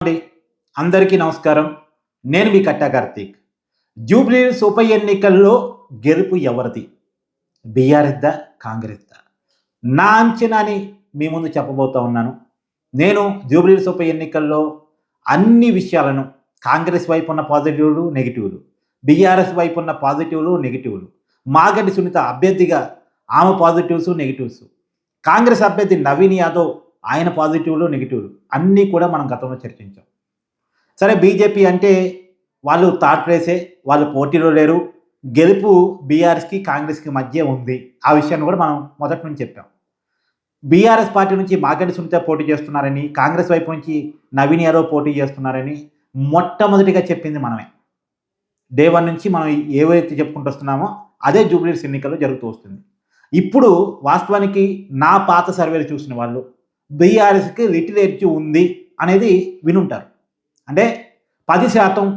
అండి అందరికీ నమస్కారం. నేను మీ కట్టా కార్తీక్. జూబ్లీహిల్స్ ఉప ఎన్నికల్లో గెలుపు ఎవరిది? బీఆర్ఎస్‌దా? కాంగ్రెస్‌దా? నా అంచనాని మీ ముందు చెప్పబోతా ఉన్నాను. నేను జూబ్లీహిల్స్ ఉప ఎన్నికల్లో అన్ని విషయాలను కాంగ్రెస్ వైపు ఉన్న పాజిటివ్‌లు, నెగెటివ్‌లు, బీఆర్ఎస్ వైపు ఉన్న పాజిటివ్‌లు, నెగెటివ్‌లు, మాగంటి సునీత అభ్యర్థిగా ఆమె పాజిటివ్స్, నెగెటివ్స్, కాంగ్రెస్ అభ్యర్థి నవీన్ యాదవ్ ఆయన పాజిటివ్‌లు, నెగెటివ్‌లు అన్నీ కూడా మనం గతంలో చర్చించాం. సరే బీజేపీ అంటే వాళ్ళు థర్డ్ ప్లేసే, వాళ్ళు పోటీలో లేరు. గెలుపు బీఆర్ఎస్‌కి, కాంగ్రెస్‌కి మధ్య ఉంది. ఆ విషయాన్ని కూడా మనం మొదటి నుంచి చెప్పాం. బీఆర్ఎస్ పార్టీ నుంచి మాగంటి సునీత పోటీ చేస్తున్నారని, కాంగ్రెస్ వైపు నుంచి నవీన్ యాదవ్ పోటీ చేస్తున్నారని మొట్టమొదటిగా చెప్పింది మనమే. డే 1 నుంచి మనం ఏవైతే చెప్పుకుంటూ వస్తున్నామో అదే జూబ్లీహిల్స్ ఎన్నికల్లో జరుగుతూ వస్తుంది. ఇప్పుడు వాస్తవానికి నా పాత సర్వేలు చూసిన వాళ్ళు బీఆర్ఎస్‌కి లిటిల్ ఎడ్జ్ ఉంది అనేది వినుంటారు. అంటే 10%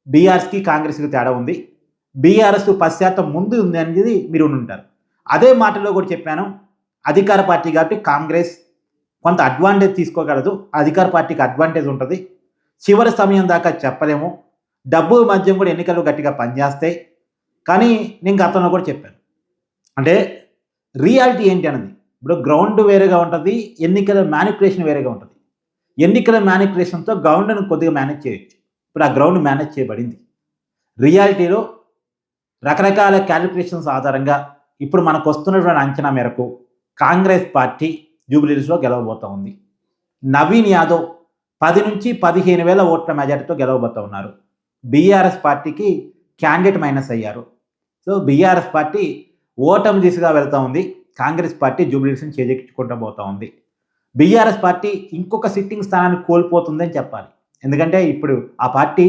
బీఆర్ఎస్‌కి, కాంగ్రెస్‌కి తేడా ఉంది. బీఆర్ఎస్ 10% ముందు ఉంది అనేది మీరు వినుంటారు. అదే మాటలో కూడా చెప్పాను. అధికార పార్టీ కాబట్టి కాంగ్రెస్ కొంత అడ్వాంటేజ్ తీసుకోగలదు. అధికార పార్టీకి అడ్వాంటేజ్ ఉంటుంది. చివరి సమయం దాకా చెప్పలేము. డబ్బు మద్యం కూడా ఎన్నికల్లో గట్టిగా పనిచేస్తాయి. కానీ నేను గతంలో కూడా చెప్పాను. అంటే రియాలిటీ ఏంటి అన్నది. ఇప్పుడు గ్రౌండ్ వేరేగా ఉంటది. ఎన్నికల మ్యానిప్యులేషన్ వేరేగా ఉంటది. ఎన్నికల మ్యానిప్యులేషన్‌తో గ్రౌండ్‌ని కొద్దిగా మేనేజ్ చేయొచ్చు. ఇప్పుడు ఆ గ్రౌండ్ మేనేజ్ చేయబడింది. రియాలిటీలో రకరకాల క్యాలిక్యులేషన్స్ ఆధారంగా ఇప్పుడు మనకొస్తున్నటువంటి అంచనా మేరకు కాంగ్రెస్ పార్టీ జూబ్లీహిల్స్‌లో గెలవబోతా ఉంది. నవీన్ యాదవ్ 10,000-15,000 ఓట్ల మెజారిటీతో గెలవబోతా ఉన్నారు. బీఆర్ఎస్ పార్టీకి క్యాండిడేట్ మైనస్ అయ్యారు. సో, బీఆర్ఎస్ పార్టీ ఓటమి దిశగా వెళ్తా ఉంది. కాంగ్రెస్ పార్టీ జూబ్లీహిల్స్‌ని చేజిక్కించుకుంటూ పోతా ఉంది. బీఆర్ఎస్ పార్టీ ఇంకొక సిట్టింగ్ స్థానాన్ని కోల్పోతుందని చెప్పాలి. ఎందుకంటే ఇప్పుడు ఆ పార్టీ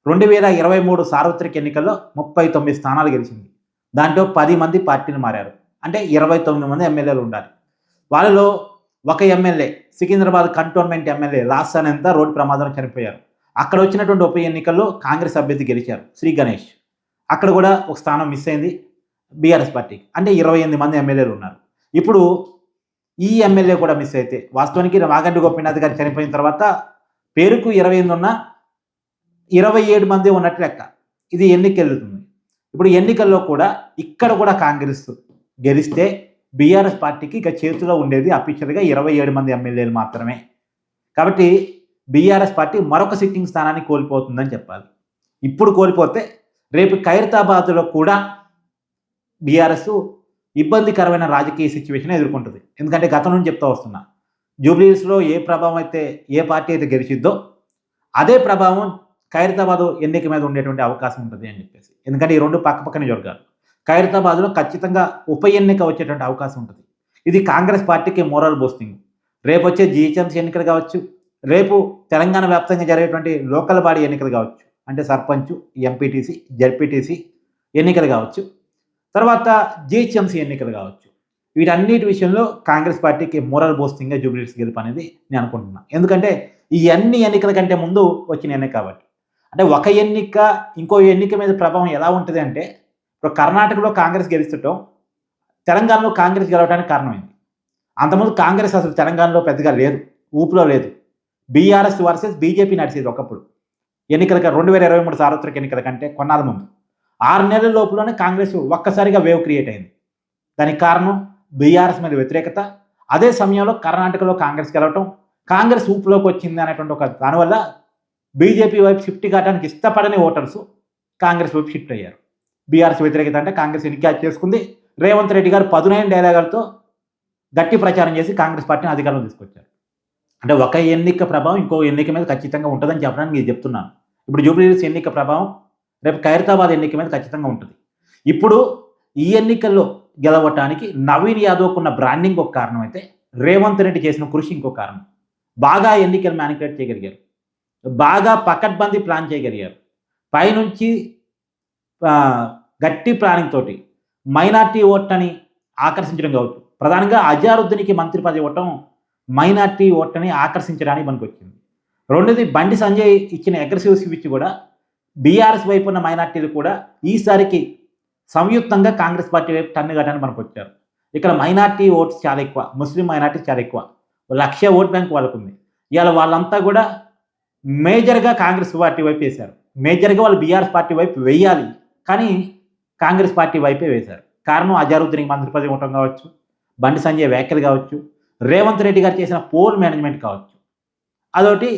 2023 సార్వత్రిక ఎన్నికల్లో 39 స్థానాలు గెలిచింది. దాంట్లో 10 మంది పార్టీని మారారు. అంటే 29 మంది ఎమ్మెల్యేలు ఉండాలి. వాళ్ళలో ఒక ఎమ్మెల్యే సికింద్రాబాద్ కంటోన్మెంట్ ఎమ్మెల్యే లాస్సాన్ ఎంత రోడ్డు ప్రమాదంలో చనిపోయారు. అక్కడ వచ్చినటువంటి ఉప ఎన్నికల్లో కాంగ్రెస్ అభ్యర్థి గెలిచారు శ్రీ గణేష్. అక్కడ కూడా ఒక స్థానం మిస్ అయింది బీఆర్ఎస్ పార్టీకి. అంటే 28 మంది ఎమ్మెల్యేలు ఉన్నారు. ఇప్పుడు ఈ ఎమ్మెల్యే కూడా మిస్ అయితే వాస్తవానికి మాగంటి గోపీనాథ్ గారు చనిపోయిన తర్వాత పేరుకు 28 ఉన్నా 27 మంది ఉన్నట్టు లెక్క. ఇది ఎన్నికెళ్తుంది. ఇప్పుడు ఎన్నికల్లో కూడా ఇక్కడ కూడా కాంగ్రెస్ గెలిస్తే బీఆర్ఎస్ పార్టీకి ఇక చేతిలో ఉండేది అఫీషియల్‌గా 27 మంది ఎమ్మెల్యేలు మాత్రమే. కాబట్టి బీఆర్ఎస్ పార్టీ మరొక సిట్టింగ్ స్థానాన్ని కోల్పోతుందని చెప్పాలి. ఇప్పుడు కోల్పోతే రేపు ఖైరతాబాద్‌లో కూడా బీఆర్ఎస్ ఇబ్బందికరమైన రాజకీయ సిట్యుయేషన్ ఎదుర్కొంటుంది. ఎందుకంటే గతం నుంచి చెప్తా వస్తున్నా. జూబ్లీహిల్స్‌లో ఏ ప్రభావం అయితే ఏ పార్టీ అయితే గెలిచిద్దో అదే ప్రభావం ఖైరతాబాద్ ఎన్నిక మీద ఉండేటువంటి అవకాశం ఉంటుంది అని చెప్పేసి. ఎందుకంటే ఈ 2 పక్కపక్క నియోజకవర్గాలు. ఖైరతాబాద్‌లో ఖచ్చితంగా ఉప ఎన్నిక వచ్చేటువంటి అవకాశం ఉంటుంది. ఇది కాంగ్రెస్ పార్టీకి మోరల్ బూస్టింగ్. రేపొచ్చే జీహెచ్ఎంసీ ఎన్నికలు కావచ్చు, రేపు తెలంగాణ వ్యాప్తంగా జరిగేటువంటి లోకల్ బాడీ ఎన్నికలు కావచ్చు. అంటే సర్పంచ్, ఎంపీటీసీ, జడ్పీటీసీ ఎన్నికలు కావచ్చు. తర్వాత జీహెచ్ఎంసీ ఎన్నికలు కావచ్చు. వీటన్నిటి విషయంలో కాంగ్రెస్ పార్టీకి మోరల్ బూస్టింగ్‌గా జూబ్లీహిల్స్ గెలుపు అనేది నేను అనుకుంటున్నా. ఎందుకంటే ఈ అన్ని ఎన్నికల కంటే ముందు వచ్చిన ఎన్నిక కాబట్టి. అంటే ఒక ఎన్నిక ఇంకో ఎన్నిక మీద ప్రభావం ఎలా ఉంటది అంటే ఇప్పుడు కర్ణాటకలో కాంగ్రెస్ గెలుస్తుంటాం. తెలంగాణలో కాంగ్రెస్ గెలవడానికి కారణమైంది. అంతకుముందు కాంగ్రెస్ అసలు తెలంగాణలో పెద్దగా లేదు. ఊపులో లేదు. బీఆర్ఎస్ వర్సెస్ బీజేపీ నడిచేది ఒకప్పుడు. ఎన్నికలకి 2023 సార్వత్రిక ఎన్నికల కంటే కొన్నాళ్ళ ముందు. 6 నెలల లోపులోనే కాంగ్రెస్ ఒక్కసారిగా వేవ్ క్రియేట్ అయింది. దానికి కారణం బీఆర్ఎస్ మీద వ్యతిరేకత. అదే సమయంలో కర్ణాటకలో కాంగ్రెస్ గెలవటం, కాంగ్రెస్ ఊపులోకి వచ్చింది అనేటువంటి ఒక దానివల్ల బీజేపీ వైపు షిఫ్ట్ కావడానికి ఇష్టపడని ఓటర్స్ కాంగ్రెస్ వైపు షిఫ్ట్ అయ్యారు. బీఆర్ఎస్ వ్యతిరేకత అంటే కాంగ్రెస్ ఎన్నిక చేసుకుంది. రేవంత్ రెడ్డి గారు పదునైన డైలాగులతో గట్టి ప్రచారం చేసి కాంగ్రెస్ పార్టీని అధికారంలో తీసుకొచ్చారు. అంటే ఒక ఎన్నిక ప్రభావం ఇంకో ఎన్నిక మీద ఖచ్చితంగా ఉంటుందని చెప్పడానికి నేను చెప్తున్నాను. ఇప్పుడు జూబ్లీహిల్స్ ఎన్నిక ప్రభావం రేపు ఖైరతాబాద్ ఎన్నిక మీద ఖచ్చితంగా ఉంటుంది. ఇప్పుడు ఈ ఎన్నికల్లో గెలవటానికి నవీన్ యాదవ్‌కున్న బ్రాండింగ్ ఒక కారణం అయితే, రేవంత్ రెడ్డి చేసిన కృషి ఇంకో కారణం. బాగా ఎన్నికలు మ్యానిపులేట్ చేయగలిగారు. బాగా పకడ్బందీ ప్లాన్ చేయగలిగారు. పైనుంచి గట్టి ప్లానింగ్ తోటి మైనార్టీ ఓట్లని ఆకర్షించడం కావచ్చు. ప్రధానంగా అజారుద్దీన్‌కి మంత్రి పదవి ఇవ్వటం మైనార్టీ ఓట్లని ఆకర్షించడానికి పనికొచ్చింది. రెండోది బండి సంజయ్ ఇచ్చిన అగ్రెసివ్ స్పీచ్ కూడా బీఆర్ఎస్ వైపు ఉన్న మైనార్టీలు కూడా ఈసారికి సంయుక్తంగా కాంగ్రెస్ పార్టీ వైపు టన్ను కట్టడానికి పనికొచ్చారు. ఇక్కడ మైనార్టీ ఓట్స్ చాలా ఎక్కువ. ముస్లిం మైనార్టీస్ చాలా ఎక్కువ. 1,00,000 ఓట్ బ్యాంక్ వాళ్ళకుంది. ఇవాళ వాళ్ళంతా కూడా మేజర్గా కాంగ్రెస్ పార్టీ వైపు వేశారు. మేజర్గా వాళ్ళు బీఆర్ఎస్ పార్టీ వైపు వేయాలి, కానీ కాంగ్రెస్ పార్టీ వైపే వేశారు. కారణం అజారుద్దీన్‌కి మంత్రి పదవి ఇవ్వటం కావచ్చు, బండి సంజయ్ వ్యాఖ్యలు కావచ్చు, రేవంత్ రెడ్డి గారు చేసిన పోల్ మేనేజ్మెంట్ కావచ్చు, అదొకటి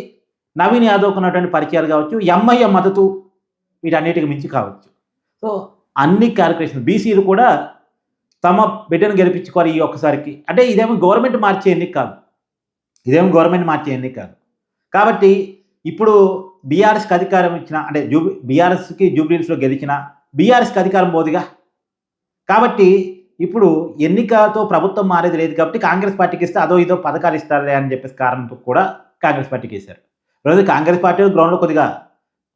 నవీన్ యాదవ్‌కు ఉన్నటువంటి పరిచయాలు కావచ్చు, ఎంఐఎం మద్దతు, వీటన్నిటికి మించి కావచ్చు. సో అన్ని క్యాలిక్యులేషన్ బీసీలు కూడా తమ బిడ్డను గెలిపించుకోవాలి ఈ ఒక్కసారికి. అంటే ఇదేమో గవర్నమెంట్ మార్చే ఎన్నిక కాదు. కాబట్టి ఇప్పుడు బీఆర్ఎస్‌కి అధికారం ఇచ్చిన, అంటే బీఆర్ఎస్‌కి జూబ్లీహిల్స్‌లో గెలిచిన బీఆర్ఎస్‌కి అధికారం పోదుగా. కాబట్టి ఇప్పుడు ఎన్నికతో ప్రభుత్వం మారేది లేదు కాబట్టి కాంగ్రెస్ పార్టీకి ఇస్తే అదో ఇదో పథకాలు ఇస్తారులే అని చెప్పేసి కారణంతో కూడా కాంగ్రెస్ పార్టీకి వేశారు. రోజు కాంగ్రెస్ పార్టీ గ్రౌండ్‌లో కొద్దిగా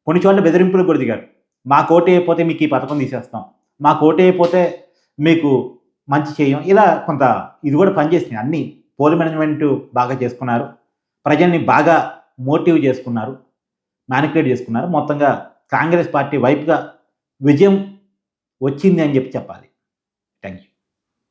కొన్ని చోట్ల బెదిరింపులకు కూడా దిగారు. మాకు ఓటు వేయకపోతే మీకు ఈ పథకం తీసేస్తాం, మాకు ఓటు వేయకపోతే మీకు మంచి చేయం, ఇలా కొంత ఇది కూడా పనిచేసినాయి. అన్నీ పోల్ మేనేజ్మెంట్ బాగా చేసుకున్నారు, ప్రజల్ని బాగా మోటివ్ చేసుకున్నారు, మ్యానిపులేట్ చేసుకున్నారు. మొత్తంగా కాంగ్రెస్ పార్టీ వైపుగా విజయం వచ్చింది అని చెప్పాలి. Thank you.